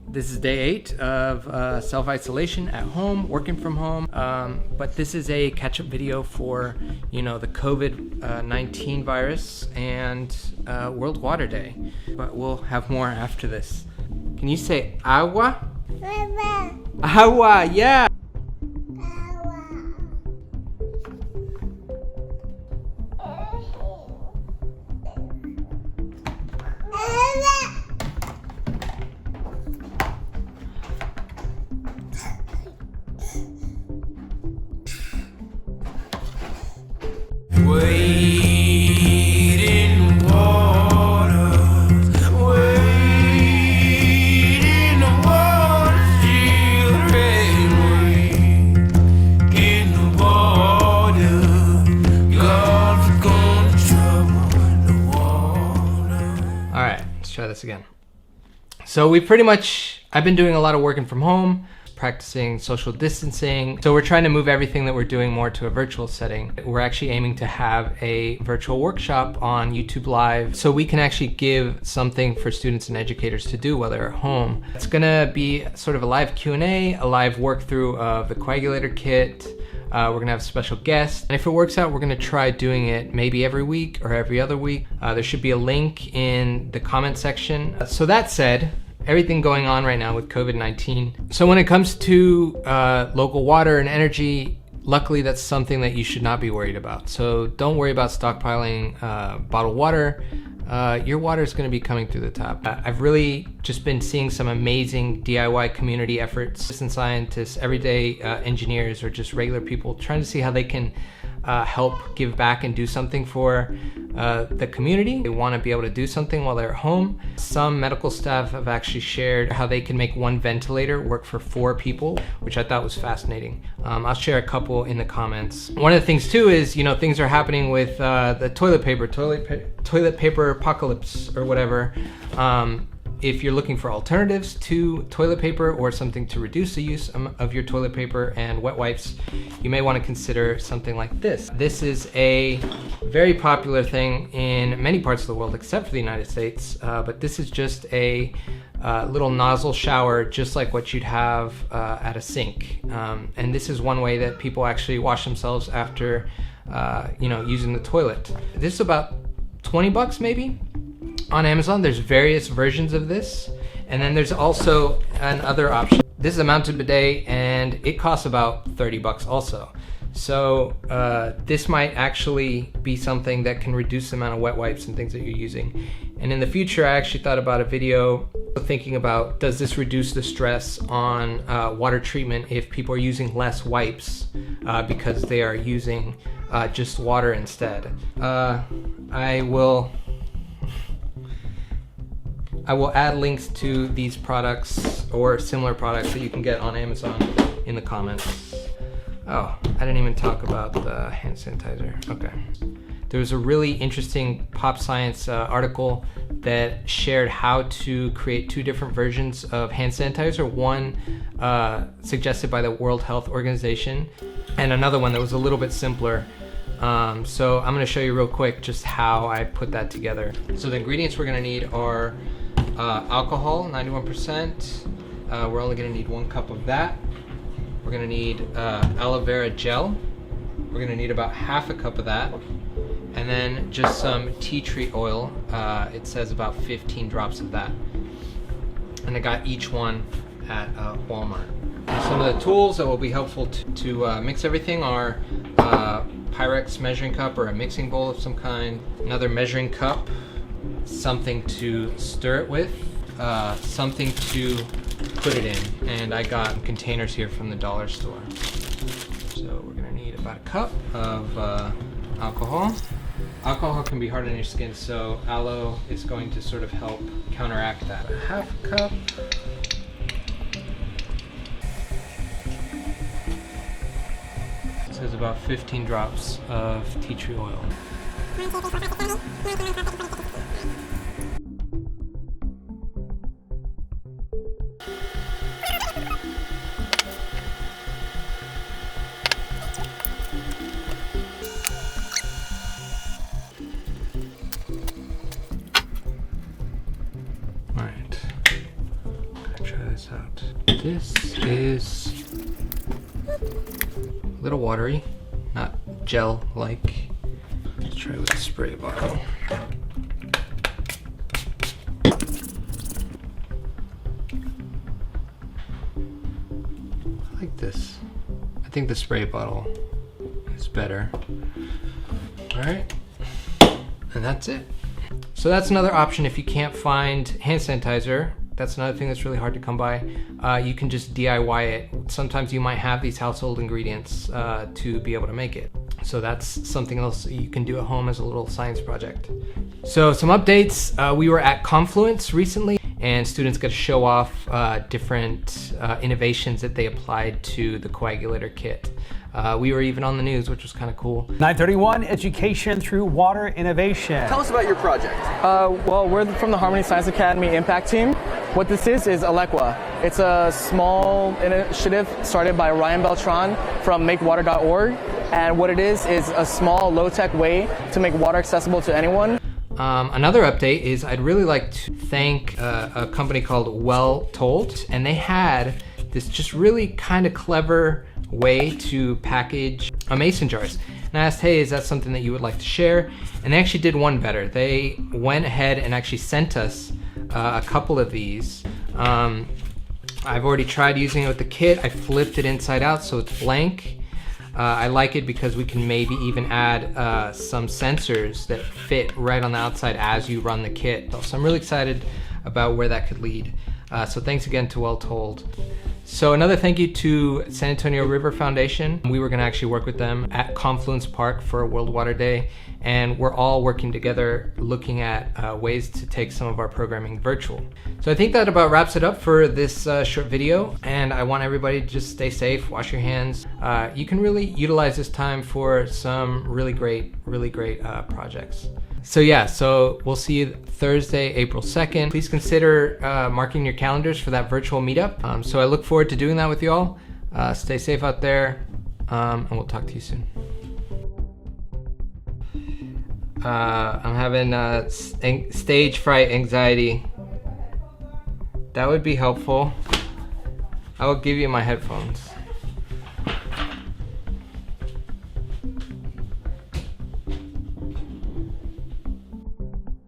This is day 8 of self-isolation at home, working from home. But this is a catch-up video for, the COVID-19 virus and World Water Day. But we'll have more after this. Can you say agua? Agua, yeah! Try this again. So I've been doing a lot of working from home, practicing social distancing. So we're trying to move everything that we're doing more to a virtual setting. We're actually aiming to have a virtual workshop on YouTube Live so we can actually give something for students and educators to do while they're at home. It's gonna be sort of a live Q&A, a live walkthrough of the coagulator kit. We're gonna have a special guest, and if it works out, we're gonna try doing it maybe every week or every other week. There should be a link in the comment section. So that said, everything going on right now with COVID-19. So when it comes to local water and energy, luckily that's something that you should not be worried about. So don't worry about stockpiling bottled water. Your water is going to be coming through the tap. I've really just been seeing some amazing DIY community efforts. Citizen scientists, everyday engineers, or just regular people trying to see how they can help give back and do something for the community. They want to be able to do something while they're at home. Some medical staff have actually shared how they can make one ventilator work for 4 people, which I thought was fascinating. I'll share a couple in the comments. One of the things too is, things are happening with the toilet paper apocalypse or whatever. If you're looking for alternatives to toilet paper or something to reduce the use of your toilet paper and wet wipes, you may want to consider something like this. This is a very popular thing in many parts of the world except for the United States, but this is just a little nozzle shower, just like what you'd have at a sink. And this is one way that people actually wash themselves after using the toilet. This is about $20 maybe. On Amazon, there's various versions of this, and then there's also another option. This is a mounted bidet, and it costs about $30 also. So this might actually be something that can reduce the amount of wet wipes and things that you're using. And in the future, I actually thought about a video thinking about, does this reduce the stress on water treatment if people are using less wipes because they are using just water instead. I will add links to these products or similar products that you can get on Amazon in the comments. Oh, I didn't even talk about the hand sanitizer. Okay. There was a really interesting Pop Science article that shared how to create 2 different versions of hand sanitizer. One suggested by the World Health Organization, and another one that was a little bit simpler. So I'm gonna show you real quick just how I put that together. So the ingredients we're gonna need are alcohol, 91%. We're only gonna need 1 cup of that. We're gonna need aloe vera gel. We're gonna need about half a cup of that. And then just some tea tree oil. It says about 15 drops of that. And I got each one at Walmart. And some of the tools that will be helpful to mix everything are Pyrex measuring cup or a mixing bowl of some kind, another measuring cup, something to stir it with, something to put it in, and I got containers here from the dollar store. So we're gonna need about a cup of alcohol. Alcohol can be hard on your skin, so aloe is going to sort of help counteract that. Half a cup. It says about 15 drops of tea tree oil. this out. This is a little watery, not gel-like. Let's try with a spray bottle. I like this. I think the spray bottle is better. All right, and that's it. So that's another option if you can't find hand sanitizer. That's another thing that's really hard to come by. You can just DIY it. Sometimes you might have these household ingredients to be able to make it. So that's something else you can do at home as a little science project. So some updates. We were at Confluence recently, and students got to show off different innovations that they applied to the coagulator kit. We were even on the news, which was kind of cool. 931, education through water innovation. Tell us about your project. Well, we're from the Harmony Science Academy Impact Team. What this is Alequa. It's a small initiative started by Ryan Beltran from MakeWater.org. And what it is a small, low-tech way to make water accessible to anyone. Another update is I'd really like to thank a company called WellTold, and they had this just really kind of clever way to package mason jars. And I asked, hey, is that something that you would like to share? And they actually did one better. They went ahead and actually sent us a couple of these. I've already tried using it with the kit. I flipped it inside out so it's blank. I like it because we can maybe even add some sensors that fit right on the outside as you run the kit. So I'm really excited about where that could lead. So thanks again to WellTold. So another thank you to San Antonio River Foundation. We were going to actually work with them at Confluence Park for World Water Day, and we're all working together looking at ways to take some of our programming virtual. So I think that about wraps it up for this short video, and I want everybody to just stay safe, wash your hands. You can really utilize this time for some really great projects. So yeah, so we'll see you Thursday, April 2nd. Please consider marking your calendars for that virtual meetup. So I look forward to doing that with you all. Stay safe out there, and we'll talk to you soon. I'm having stage fright anxiety. That would be helpful. I will give you my headphones.